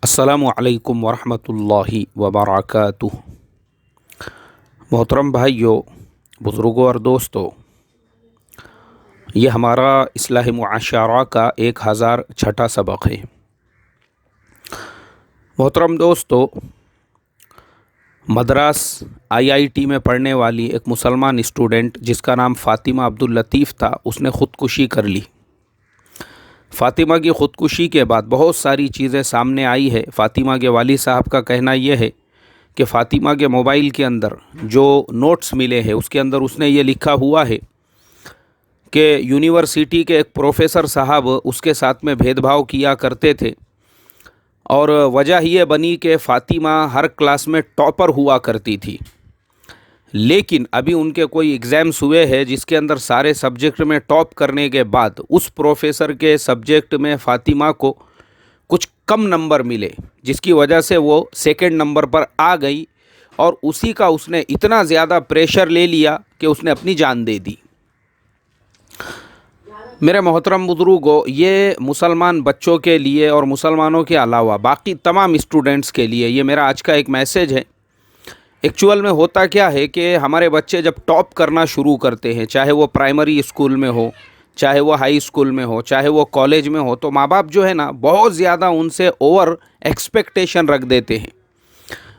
अस्सलामु अलैकुम वरहमतुल्लाहि वबरकातुह। मोहतरम भाइयों, बुज़ुर्गों और दोस्तों, ये हमारा इस्लाह मुआशरा का 1006 सबक है। मोहतरम दोस्तों, मद्रास आईआईटी में पढ़ने वाली एक मुसलमान स्टूडेंट जिसका नाम फ़ातिमा अब्दुल लतीफ़ था, उसने ख़ुदकुशी कर ली। फ़ातिमा की ख़ुदकुशी के बाद बहुत सारी चीज़ें सामने आई है। फ़ातिमा के वालिद साहब का कहना यह है कि फ़ातिमा के मोबाइल के अंदर जो नोट्स मिले हैं उसके अंदर उसने ये लिखा हुआ है कि यूनिवर्सिटी के एक प्रोफ़ेसर साहब उसके साथ में भेदभाव किया करते थे और वजह यह बनी कि फ़ातिमा हर क्लास में टॉपर हुआ करती थी। लेकिन अभी उनके कोई एग्ज़ाम्स हुए हैं जिसके अंदर सारे सब्जेक्ट में टॉप करने के बाद उस प्रोफ़ेसर के सब्जेक्ट में फ़ातिमा को कुछ कम नंबर मिले, जिसकी वजह से वो सेकंड नंबर पर आ गई और उसी का उसने इतना ज़्यादा प्रेशर ले लिया कि उसने अपनी जान दे दी। मेरे मोहतरम बुज़ुर्गों, ये मुसलमान बच्चों के लिए और मुसलमानों के अलावा बाकी तमाम स्टूडेंट्स के लिए ये मेरा आज का एक मैसेज है। एक्चुअल में होता क्या है कि हमारे बच्चे जब टॉप करना शुरू करते हैं, चाहे वो प्राइमरी स्कूल में हो, चाहे वो हाई स्कूल में हो, चाहे वो कॉलेज में हो, तो माँ बाप जो है ना बहुत ज़्यादा उनसे ओवर एक्सपेक्टेशन रख देते हैं।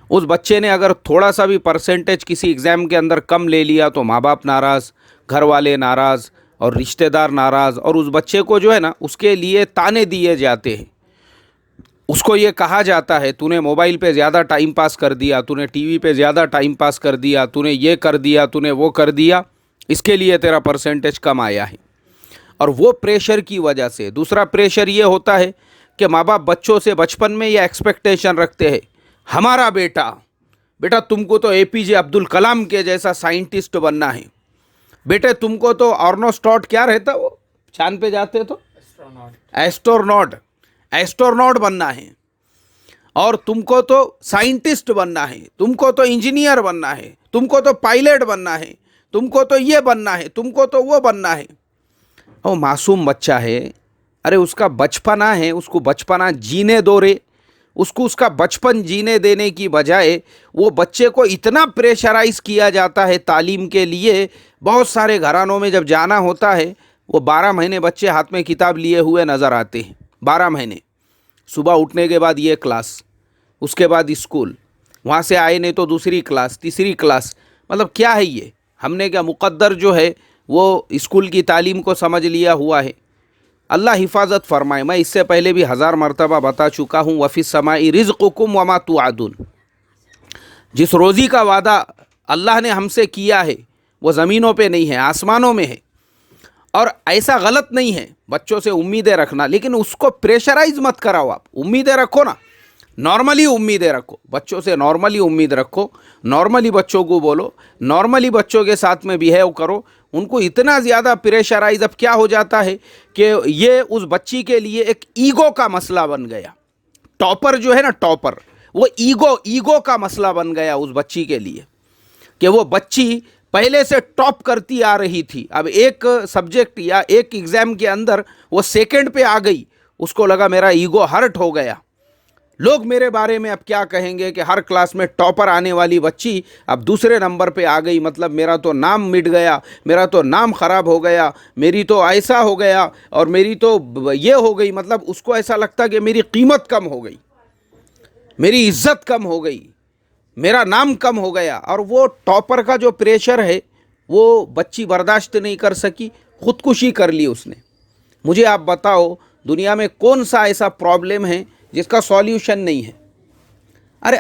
उस बच्चे ने अगर थोड़ा सा भी परसेंटेज किसी एग्ज़ाम के अंदर कम ले लिया तो माँ बाप नाराज़, घर वाले नाराज़ और रिश्तेदार नाराज़, और उस बच्चे को जो है ना उसके लिए ताने दिए जाते हैं। उसको ये कहा जाता है तूने मोबाइल पे ज़्यादा टाइम पास कर दिया, तूने टीवी पे ज़्यादा टाइम पास कर दिया, तूने ये कर दिया, तूने वो कर दिया, इसके लिए तेरा परसेंटेज कम आया है। और वो प्रेशर की वजह से दूसरा प्रेशर ये होता है कि माँ बाप बच्चों से बचपन में ये एक्सपेक्टेशन रखते हैं, हमारा बेटा तुमको तो एपीजे अब्दुल कलाम के जैसा साइंटिस्ट बनना है, बेटे तुमको तो ऑर्नोस्टॉट क्या रहता वो चांद पे जाते तो एस्ट्रोनॉट बनना है, और तुमको तो साइंटिस्ट बनना है, तुमको तो इंजीनियर बनना है, तुमको तो पायलट बनना है, तुमको तो ये बनना है, तुमको तो वो बनना है। वो मासूम बच्चा है, अरे उसका बचपना है, उसको बचपना जीने दो रे। उसको उसका बचपन जीने देने की बजाय वो बच्चे को इतना प्रेशराइज किया जाता है तालीम के लिए। बहुत सारे घरानों में जब जाना होता है, वो 12 महीने बच्चे हाथ में किताब लिए हुए नज़र आते हैं। 12 महीने, सुबह उठने के बाद ये क्लास, उसके बाद स्कूल, वहाँ से आए नहीं तो दूसरी क्लास, तीसरी क्लास। मतलब क्या है ये? हमने क्या मुक़द्दर जो है वो स्कूल की तालीम को समझ लिया हुआ है? अल्लाह हिफाजत फरमाए। मैं इससे पहले भी 1000 मरतबा बता चुका हूँ, वफ़िस समाई रिज़्क़ुकुम वमा तुअदुन। जिस रोज़ी का वादा अल्लाह ने हमसे किया है वो ज़मीनों पे नहीं है, आसमानों में है। और ऐसा गलत नहीं है बच्चों से उम्मीदें रखना, लेकिन उसको प्रेशराइज मत कराओ। आप उम्मीदें रखो ना, नॉर्मली उम्मीदें रखो, बच्चों से नॉर्मली उम्मीद रखो, नॉर्मली बच्चों को बोलो, नॉर्मली बच्चों के साथ में बिहेव करो। उनको इतना ज़्यादा प्रेशराइज अब क्या हो जाता है कि ये उस बच्ची के लिए एक ईगो का मसला बन गया। टॉपर जो है ना, टॉपर, वो ईगो का मसला बन गया उस बच्ची के लिए, कि वो बच्ची पहले से टॉप करती आ रही थी, अब एक सब्जेक्ट या एक एग्ज़ाम के अंदर वो सेकंड पे आ गई, उसको लगा मेरा ईगो हर्ट हो गया। लोग मेरे बारे में अब क्या कहेंगे कि हर क्लास में टॉपर आने वाली बच्ची अब दूसरे नंबर पे आ गई, मतलब मेरा तो नाम मिट गया, मेरा तो नाम ख़राब हो गया, मेरी तो ऐसा हो गया और मेरी तो ये हो गई। मतलब उसको ऐसा लगता कि मेरी कीमत कम हो गई, मेरी इज्जत कम हो गई, मेरा नाम कम हो गया। और वो टॉपर का जो प्रेशर है वो बच्ची बर्दाश्त नहीं कर सकी, ख़ुदकुशी कर ली उसने। मुझे आप बताओ, दुनिया में कौन सा ऐसा प्रॉब्लम है जिसका सॉल्यूशन नहीं है? अरे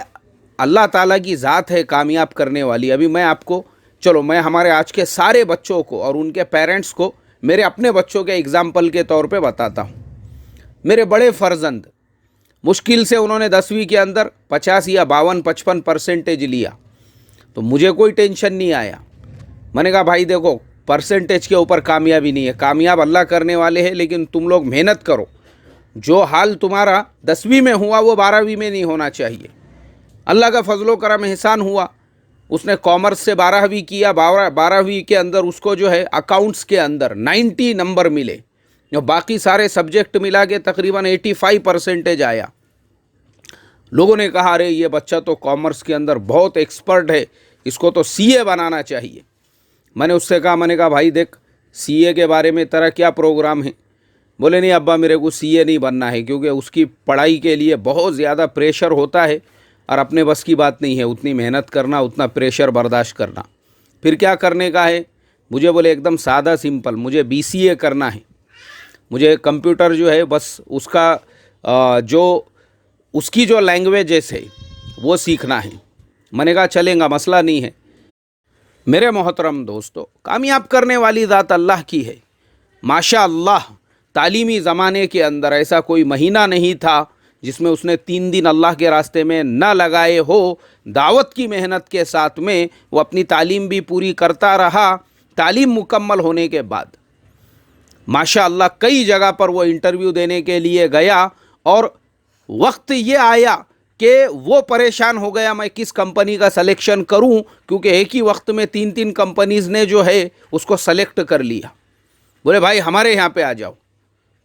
अल्लाह ताला की ज़ात है कामयाब करने वाली। अभी मैं आपको, चलो मैं हमारे आज के सारे बच्चों को और उनके पेरेंट्स को मेरे अपने बच्चों के एग्ज़ाम्पल के तौर पे बताता हूँ। मेरे बड़े फ़र्जंद, मुश्किल से उन्होंने 10वीं के अंदर 50 या 52-55 परसेंटेज लिया, तो मुझे कोई टेंशन नहीं आया। मैंने कहा भाई देखो, परसेंटेज के ऊपर कामयाबी नहीं है, कामयाब अल्लाह करने वाले हैं, लेकिन तुम लोग मेहनत करो। जो हाल तुम्हारा 10वीं में हुआ वो 12वीं में नहीं होना चाहिए। अल्लाह का फजलो करम एहसान हुआ, उसने कॉमर्स से 12वीं किया, 12वीं के अंदर उसको जो है अकाउंट्स के अंदर 90 नंबर मिले, और बाकी सारे सब्जेक्ट मिला के तकरीबन 85 परसेंटेज आया। लोगों ने कहा अरे ये बच्चा तो कॉमर्स के अंदर बहुत एक्सपर्ट है, इसको तो सीए बनाना चाहिए। मैंने उससे कहा, मैंने कहा भाई देख, सीए के बारे में तेरा क्या प्रोग्राम है? बोले नहीं अब्बा मेरे को सीए नहीं बनना है, क्योंकि उसकी पढ़ाई के लिए बहुत ज़्यादा प्रेशर होता है और अपने बस की बात नहीं है उतनी मेहनत करना, उतना प्रेशर बर्दाश्त करना। फिर क्या करने का है? मुझे बोले एकदम सादा सिंपल, मुझे बीसीए करना है, मुझे कंप्यूटर जो है बस उसका उसकी जो लैंग्वेजेस है वो सीखना है। मैंने कहा चलेगा, मसला नहीं है। मेरे मोहतरम दोस्तों, कामयाब करने वाली ज़ात अल्लाह की है। माशा अल्लाह, तालीमी ज़माने के अंदर ऐसा कोई महीना नहीं था जिसमें उसने 3 दिन अल्लाह के रास्ते में न लगाए हो। दावत की मेहनत के साथ में वो अपनी तालीम भी पूरी करता रहा। तालीम मुकम्मल होने के बाद माशा अल्लाह कई जगह पर वो इंटरव्यू देने के लिए गया और वक्त ये आया कि वो परेशान हो गया मैं किस कंपनी का सिलेक्शन करूं, क्योंकि एक ही वक्त में 3 कंपनीज़ ने जो है उसको सेलेक्ट कर लिया। बोले भाई हमारे यहाँ पे आ जाओ।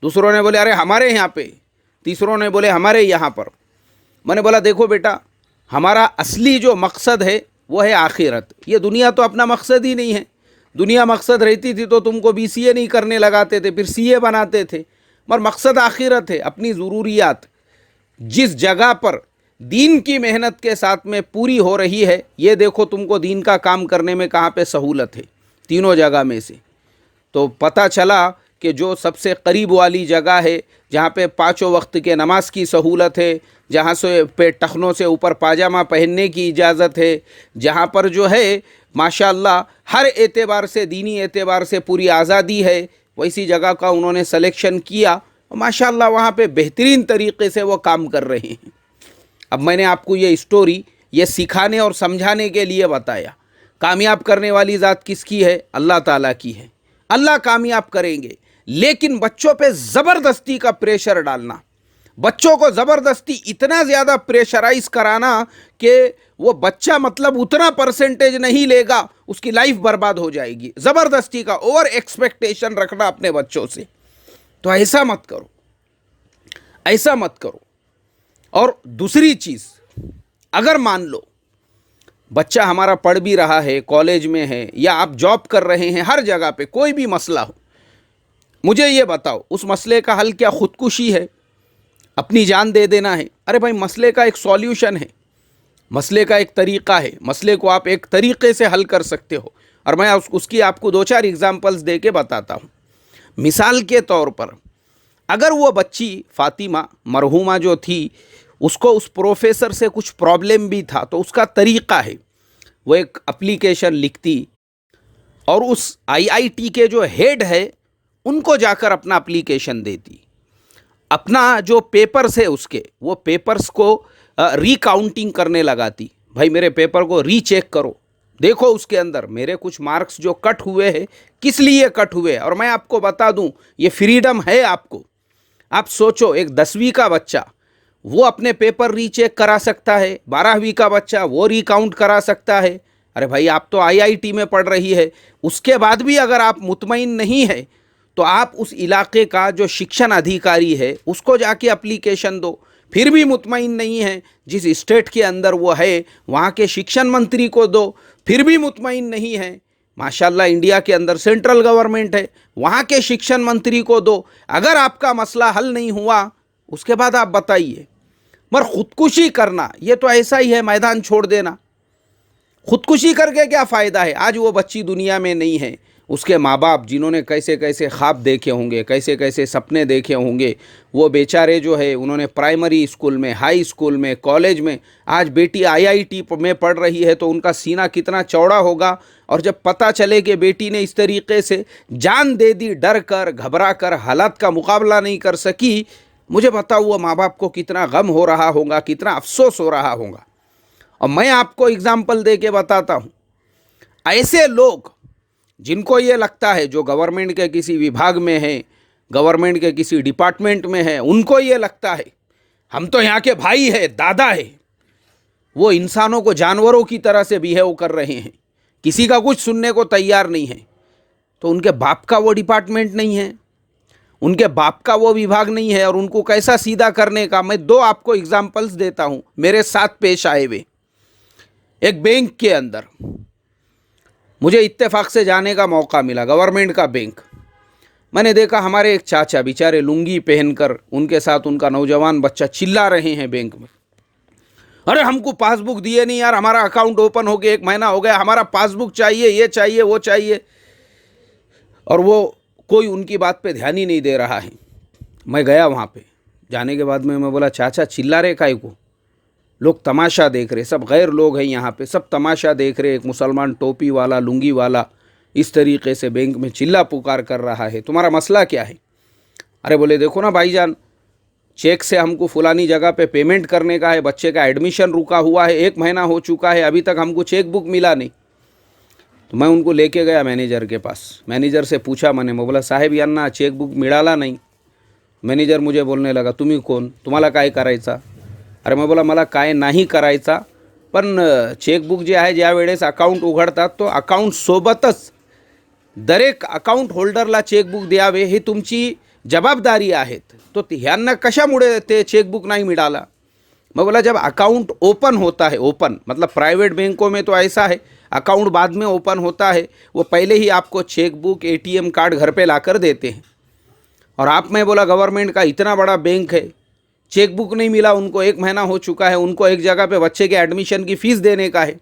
दूसरों ने बोले अरे हमारे यहाँ पे। तीसरों ने बोले हमारे यहाँ पर। मैंने बोला देखो बेटा, हमारा असली जो मकसद है वो है आखिरत। ये दुनिया तो अपना मकसद ही नहीं है। दुनिया मकसद रहती थी तो तुमको बीसीए नहीं करने लगाते थे, फिर सीए बनाते थे। मगर मकसद आखिरत है। अपनी ज़रूरियात जिस जगह पर दीन की मेहनत के साथ में पूरी हो रही है, ये देखो तुमको दीन का काम करने में कहाँ पे सहूलत है, तीनों जगह में से। तो पता चला कि जो सबसे करीब वाली जगह है, जहाँ पे 5 वक्त के नमाज की सहूलत है, जहाँ से पे टखनों से ऊपर पाजामा पहनने की इजाज़त है, जहाँ पर जो है माशाअल्लाह हर एतबार से, दीनी एतबार से पूरी आज़ादी है, वैसी जगह का उन्होंने सिलेक्शन किया और माशाअल्लाह वहाँ पे बेहतरीन तरीके से वो काम कर रहे हैं। अब मैंने आपको ये स्टोरी ये सिखाने और समझाने के लिए बताया। कामयाब करने वाली ज़ात किसकी है? अल्लाह ताला की है। अल्लाह कामयाब करेंगे, लेकिन बच्चों पे ज़बरदस्ती का प्रेशर डालना, बच्चों को ज़बरदस्ती इतना ज़्यादा प्रेशराइज कराना कि वो बच्चा मतलब उतना परसेंटेज नहीं लेगा, उसकी लाइफ बर्बाद हो जाएगी। ज़बरदस्ती का ओवर एक्सपेक्टेशन रखना अपने बच्चों से, तो ऐसा मत करो, ऐसा मत करो। और दूसरी चीज़, अगर मान लो बच्चा हमारा पढ़ भी रहा है, कॉलेज में है या आप जॉब कर रहे हैं, हर जगह पे कोई भी मसला हो, मुझे ये बताओ उस मसले का हल क्या खुदकुशी है, अपनी जान दे देना है? अरे भाई, मसले का एक सॉल्यूशन है, मसले का एक तरीक़ा है, मसले को आप एक तरीक़े से हल कर सकते हो। और मैं उसकी आपको 2-4 एग्जाम्पल्स दे के बताता हूँ। मिसाल के तौर पर, अगर वो बच्ची फ़ातिमा मरहूमा जो थी, उसको उस प्रोफेसर से कुछ प्रॉब्लम भी था, तो उसका तरीक़ा है वो एक एप्लीकेशन लिखती और उस आईआईटी के जो हेड है उनको जाकर अपना एप्लीकेशन देती। अपना जो पेपर्स है उसके, वो पेपर्स को रिकाउंटिंग करने लगाती। भाई मेरे पेपर को रीचेक करो, देखो उसके अंदर मेरे कुछ मार्क्स जो कट हुए हैं किस लिए कट हुए। और मैं आपको बता दूं, ये फ्रीडम है आपको। आप सोचो, एक 10वीं का बच्चा वो अपने पेपर रीचेक करा सकता है, 12वीं का बच्चा वो रिकाउंट करा सकता है। अरे भाई, आप तो आईआईटी में पढ़ रही है, उसके बाद भी अगर आप मुतमईन नहीं है तो आप उस इलाके का जो शिक्षण अधिकारी है उसको जाके एप्लीकेशन दो। फिर भी मुतमईन नहीं है, जिस स्टेट के अंदर वो है वहाँ के शिक्षण मंत्री को दो। फिर भी मुतमईन नहीं है, माशाल्लाह इंडिया के अंदर सेंट्रल गवर्नमेंट है, वहाँ के शिक्षण मंत्री को दो। अगर आपका मसला हल नहीं हुआ उसके बाद आप बताइए। मगर खुदकुशी करना ये तो ऐसा ही है, मैदान छोड़ देना। खुदकुशी करके क्या फ़ायदा है? आज वो बच्ची दुनिया में नहीं है, उसके माँ बाप जिन्होंने कैसे कैसे ख्वाब देखे होंगे, कैसे कैसे सपने देखे होंगे, वो बेचारे जो है उन्होंने प्राइमरी स्कूल में, हाई स्कूल में, कॉलेज में, आज बेटी आईआईटी में पढ़ रही है तो उनका सीना कितना चौड़ा होगा। और जब पता चले कि बेटी ने इस तरीके से जान दे दी, डर कर, घबरा कर, हालात का मुकाबला नहीं कर सकी, मुझे बताओ वो माँ बाप को कितना गम हो रहा होगा, कितना अफसोस हो रहा होगा। और मैं आपको एग्जाम्पल दे के बताता हूँ, ऐसे लोग जिनको ये लगता है, जो गवर्नमेंट के किसी विभाग में है, गवर्नमेंट के किसी डिपार्टमेंट में है, उनको ये लगता है हम तो यहाँ के भाई है, दादा है, वो इंसानों को जानवरों की तरह से बिहेव कर रहे हैं, किसी का कुछ सुनने को तैयार नहीं है। तो उनके बाप का वो डिपार्टमेंट नहीं है, उनके बाप का वो विभाग नहीं है और उनको कैसा सीधा करने का। मैं 2 आपको एग्जाम्पल्स देता हूं मेरे साथ पेश आए हुए। एक बैंक के अंदर मुझे इत्तेफाक से जाने का मौका मिला, गवर्नमेंट का बैंक। मैंने देखा हमारे एक चाचा बेचारे लुंगी पहनकर, उनके साथ उनका नौजवान बच्चा चिल्ला रहे हैं बैंक में, अरे हमको पासबुक दिए नहीं यार, हमारा अकाउंट ओपन हो गया 1 महीना हो गया, हमारा पासबुक चाहिए, ये चाहिए वो चाहिए। और वो कोई उनकी बात पे ध्यान ही नहीं दे रहा है। मैं गया वहाँ पे, जाने के बाद में मैं बोला चाचा चिल्ला रहे काहे को, लोग तमाशा देख रहे, सब गैर लोग हैं यहाँ पे, सब तमाशा देख रहे। एक मुसलमान टोपी वाला लुंगी वाला इस तरीके से बैंक में चिल्ला पुकार कर रहा है, तुम्हारा मसला क्या है? अरे बोले देखो ना भाईजान, चेक से हमको फुलानी जगह पे पेमेंट करने का है, बच्चे का एडमिशन रुका हुआ है, 1 महीना हो चुका है, अभी तक हमको चेक बुक मिला नहीं। तो मैं उनको लेके गया मैनेजर के पास, मैनेजर से पूछा मैंने, मैं बोला साहेब यांना चेक बुक मिळाला नाही। मॅनेजर मुझे बोलने लगा तुम्ही कोण, तुम्हाला काय करायचा? अरे मैं बोला मला काय नाही करायचा, पण चेकबुक जे आहे ज्या वेळेस अकाउंट उघडतात तो अकाउंट सोबतच दरेक अकाउंट होल्डरला चेकबुक द्यावे हे तुमची जबाबदारी आहेत, तो ह्यांना कशामुळे ते चेकबुक नहीं मिळाला? मैं बोला जब अकाउंट ओपन होता है, ओपन मतलब प्राइवेट बैंकों में तो ऐसा है अकाउंट बाद में ओपन होता है, वो पहले ही आपको चेकबुक एटीएम कार्ड घर पे लाकर देते हैं। और आप में बोला गवर्नमेंट का इतना बड़ा बैंक है, चेकबुक नहीं मिला उनको, 1 महीना हो चुका है, उनको एक जगह पे बच्चे के एडमिशन की फ़ीस देने का है।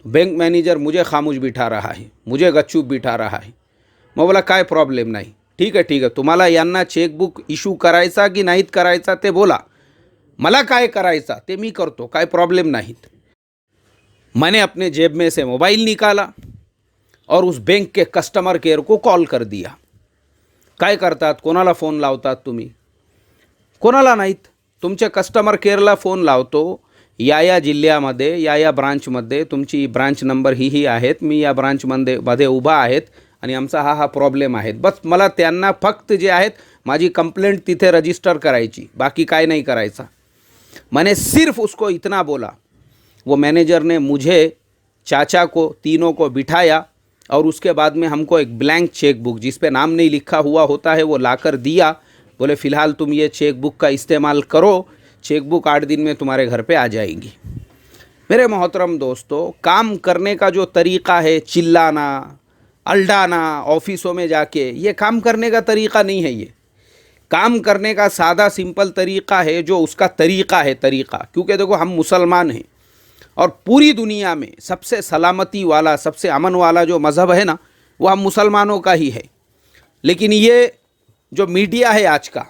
बैंक मैनेजर मुझे खामोश बिठा रहा है, मुझे गपचूप बिठा रहा है। मैं बोला काय प्रॉब्लेम नाही, ठीक आहे तुम्हाला यांना चेकबुक इशू करायचा की नाहीत करायचा ते बोला, मला काय करायचा ते मी करतो, काय प्रॉब्लेम नाहीत। मैंने अपने जेब में से मोबाइल निकाला और उस बैंक के कस्टमर केअर को कॉल कर दिया। काय करतात, कोणाला फोन लावतात तुम्ही? कोणाला नाहीत, तुमच्या कस्टमर केअरला फोन लावतो, या जिल्ह्यामध्ये या ब्रांचमध्ये तुमची ब्रांच नंबर ही आहेत, मी या ब्रांचमध्ये उभा आहेत आणि आमचा हा प्रॉब्लेम आहे, बस मला त्यांना फक्त जे आहेत माझी कंप्लेंट तिथे रजिस्टर करायची, बाकी काय नहीं करायचा। मैंने सिर्फ उसको इतना बोला। वो मैनेजर ने मुझे, चाचा को, तीनों को बिठाया और उसके बाद में हमको एक ब्लैंक चेक बुक जिस पे नाम नहीं लिखा हुआ होता है वो लाकर दिया। बोले फ़िलहाल तुम ये चेक बुक का इस्तेमाल करो, चेक बुक 8 दिन में तुम्हारे घर पे आ जाएगी। मेरे मोहतरम दोस्तों, काम करने का जो तरीक़ा है, चिल्लाना, अल्डाना ऑफिसों में जाके, ये काम करने का तरीक़ा नहीं है। ये काम करने का सादा सिंपल तरीक़ा है, जो उसका तरीक़ा है तरीक़ा। क्योंकि देखो हम मुसलमान हैं और पूरी दुनिया में सबसे सलामती वाला, सबसे अमन वाला जो मज़हब है ना, वो हम मुसलमानों का ही है। लेकिन ये जो मीडिया है आज का,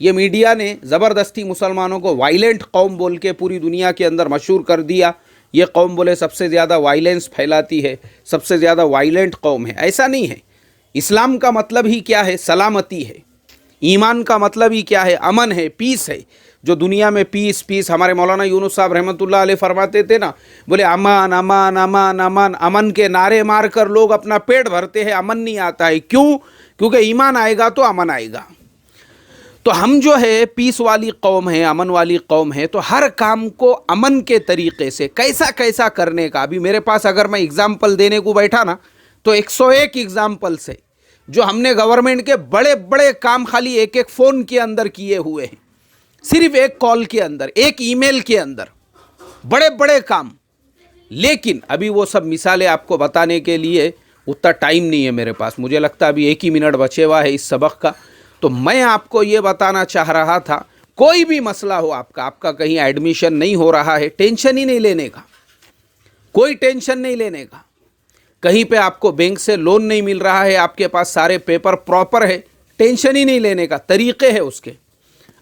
ये मीडिया ने ज़बरदस्ती मुसलमानों को वायलेंट कौम बोल के पूरी दुनिया के अंदर मशहूर कर दिया। ये कौम बोले सबसे ज़्यादा वायलेंस फैलाती है, सबसे ज़्यादा वायलेंट कौम है। ऐसा नहीं है। इस्लाम का मतलब ही क्या है? सलामती है। ईमान का मतलब ही क्या है? अमन है, पीस है। जो दुनिया में पीस पीस, हमारे मौलाना यूनुस साहब रहमतुल्लाह अलैह फरमाते थे ना, बोले अमान अमान अमान अमान, अमन के नारे मारकर लोग अपना पेट भरते हैं, अमन नहीं आता है। क्यों? क्योंकि ईमान आएगा तो अमन आएगा। तो हम जो है पीस वाली कौम है, अमन वाली कौम है, तो हर काम को अमन के तरीक़े से कैसा कैसा करने का। अभी मेरे पास अगर मैं एग्ज़ाम्पल देने को बैठा ना तो 101 एग्ज़ाम्पल से जो हमने गवर्नमेंट के बड़े बड़े काम खाली एक एक फ़ोन के अंदर किए हुए हैं, सिर्फ एक कॉल के अंदर, एक ईमेल के अंदर, बड़े बड़े काम। लेकिन अभी वो सब मिसालें आपको बताने के लिए उतना टाइम नहीं है मेरे पास। मुझे लगता है अभी 1 ही मिनट बचे हुआ है इस सबक का। तो मैं आपको ये बताना चाह रहा था, कोई भी मसला हो आपका कहीं एडमिशन नहीं हो रहा है, टेंशन ही नहीं लेने का, कोई टेंशन नहीं लेने का। कहीं पे आपको बैंक से लोन नहीं मिल रहा है, आपके पास सारे पेपर प्रॉपर है, टेंशन ही नहीं लेने का, तरीक़े हैं उसके।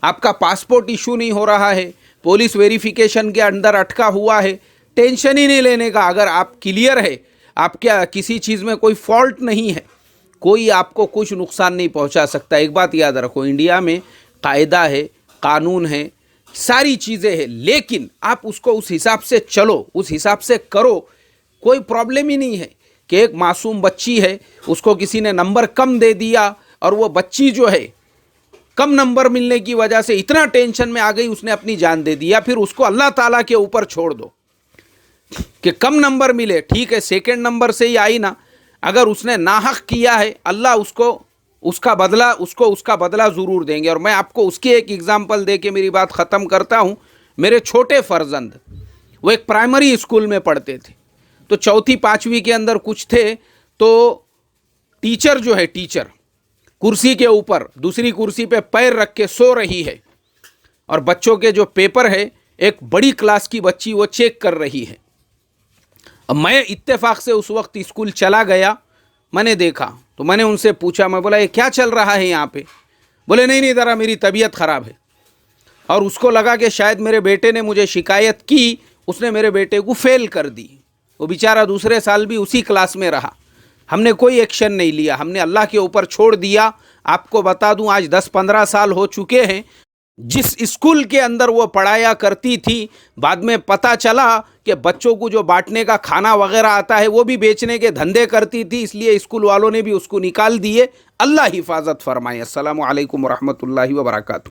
आपका पासपोर्ट इशू नहीं हो रहा है, पुलिस वेरिफिकेशन के अंदर अटका हुआ है, टेंशन ही नहीं लेने का। अगर आप क्लियर है, आपके किसी चीज़ में कोई फॉल्ट नहीं है, कोई आपको कुछ नुकसान नहीं पहुंचा सकता। एक बात याद रखो, इंडिया में कायदा है, कानून है, सारी चीज़ें हैं, लेकिन आप उसको उस हिसाब से चलो, उस हिसाब से करो, कोई प्रॉब्लम ही नहीं है। कि एक मासूम बच्ची है, उसको किसी ने नंबर कम दे दिया और वो बच्ची जो है कम नंबर मिलने की वजह से इतना टेंशन में आ गई, उसने अपनी जान दे दी। या फिर उसको अल्लाह ताला के ऊपर छोड़ दो कि कम नंबर मिले, ठीक है, सेकंड नंबर से ही आई ना, अगर उसने नाहक किया है, अल्लाह उसको उसका बदला उसका बदला ज़रूर देंगे। और मैं आपको उसकी एक एग्जाम्पल दे के मेरी बात ख़त्म करता हूँ। मेरे छोटे फर्जंद वो एक प्राइमरी स्कूल में पढ़ते थे, तो चौथी पाँचवीं के अंदर कुछ थे, तो टीचर जो है, टीचर कुर्सी के ऊपर दूसरी कुर्सी पे पैर रख के सो रही है, और बच्चों के जो पेपर है एक बड़ी क्लास की बच्ची वो चेक कर रही है। अब मैं इत्तेफाक से उस वक्त स्कूल चला गया, मैंने देखा तो मैंने उनसे पूछा, मैं बोला ये क्या चल रहा है यहाँ पे? बोले नहीं नहीं, ज़रा मेरी तबीयत ख़राब है। और उसको लगा कि शायद मेरे बेटे ने मुझे शिकायत की, उसने मेरे बेटे को फेल कर दी। वो बेचारा दूसरे साल भी उसी क्लास में रहा। हमने कोई एक्शन नहीं लिया, हमने अल्लाह के ऊपर छोड़ दिया। आपको बता दूं, आज 10-15 साल हो चुके हैं। जिस स्कूल के अंदर वो पढ़ाया करती थी, बाद में पता चला कि बच्चों को जो बांटने का खाना वगैरह आता है वो भी बेचने के धंधे करती थी, इसलिए स्कूल वालों ने भी उसको निकाल दिए। अल्लाह हिफाजत फरमाए। अस्सलामु अलैकुम रहमतुल्लाहि व बरकातहू।